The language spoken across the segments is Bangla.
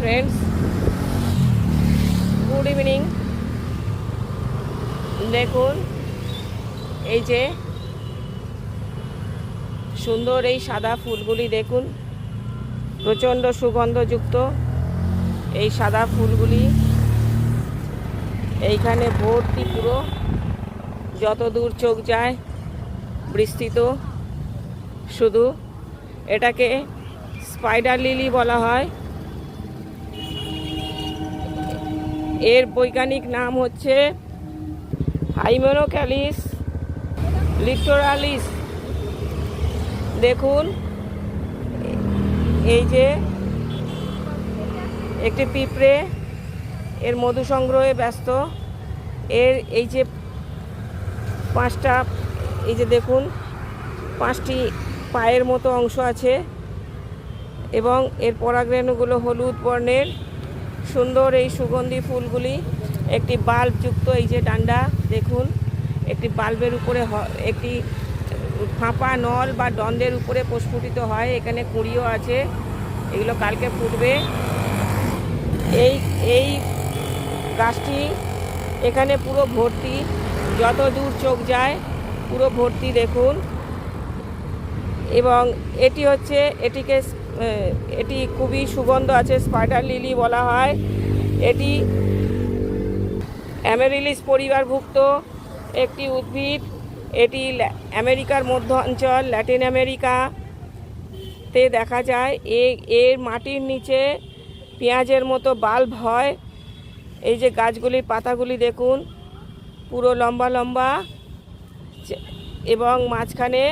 Friends, good evening. দেখুন এই যে সুন্দর এই সাদা ফুলগুলি দেখুন, প্রচণ্ড সুগন্ধযুক্ত এই সাদা ফুলগুলি এইখানে ভর্তি, পুরো যত দূর চোখ যায় বিস্তৃত। শুধু এটাকে স্পাইডার লিলি বলা হয়। এর বৈজ্ঞানিক নাম হচ্ছে হাইমেনোক্যালিস লিটোরালিস। দেখুন এই যে একটি পিঁপড়ে এর মধু সংগ্রহে ব্যস্ত। এর এই যে পাঁচটা, এই যে দেখুন পাঁচটি পায়ের মতো অংশ আছে এবং এর পরাগরেণুগুলো হলুদ বর্ণের। সুন্দর এই সুগন্ধি ফুলগুলি একটি বাল্বযুক্ত, এই যে ডান্ডা দেখুন, একটি বাল্বের উপরে একটি ফাঁপা নল বা দণ্ডের উপরে প্রস্ফুটিত হয়। এখানে কুঁড়িও আছে, এগুলো কালকে ফুটবে। এই গাছটি এখানে পুরো ভর্তি, যত দূর চোখ যায় পুরো ভর্তি দেখুন। এবং এটি খুবই সুগন্ধ আছে, স্পাইডার লিলি বলা হয়। এটি অ্যামেরিলিস পরিবারভুক্ত একটি উদ্ভিদ। এটি আমেরিকার মধ্য অঞ্চল, ল্যাটিন আমেরিকাতে দেখা যায়। এর মাটির নিচে পেঁয়াজের মতো বাল্ব হয়। এই যে গাছগুলির পাতাগুলি দেখুন, পুরো লম্বা লম্বা এবং মাঝখানে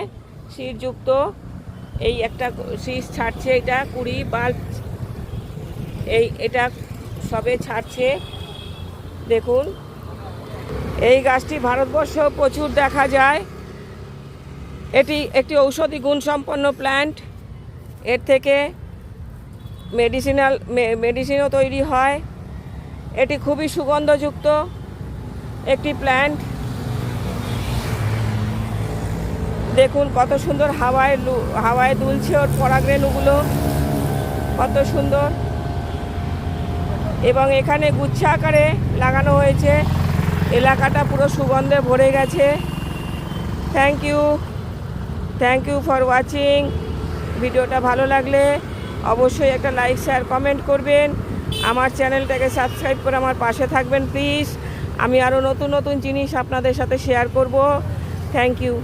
শীষযুক্ত। এই একটা শীষ ছাড়ছে, এটা কুড়ি বাল্ব, এটা সবে ছাড়ছে দেখুন। এই গাছটি ভারতবর্ষ প্রচুর দেখা যায়। এটি একটি ঔষধি গুণসম্পন্ন প্ল্যান্ট। এর থেকে মেডিসিনও তৈরি হয়। এটি খুবই সুগন্ধযুক্ত একটি প্ল্যান্ট। দেখুন কত সুন্দর হাওয়ায় দুলছে ওর পরাগরেণুগুলো, কত সুন্দর। এবং এখানে গুচ্ছ আকারে লাগানো হয়েছে। এলাকাটা পুরো সুগন্ধে ভরে গেছে। Thank you for watching. ভিডিওটা ভালো লাগলে অবশ্যই একটা লাইক, শেয়ার, কমেন্ট করবেন। আমার চ্যানেলটাকে সাবস্ক্রাইব করে আমার পাশে থাকবেন প্লিজ। আমি আরও নতুন নতুন জিনিস আপনাদের সাথে শেয়ার করব। Thank you.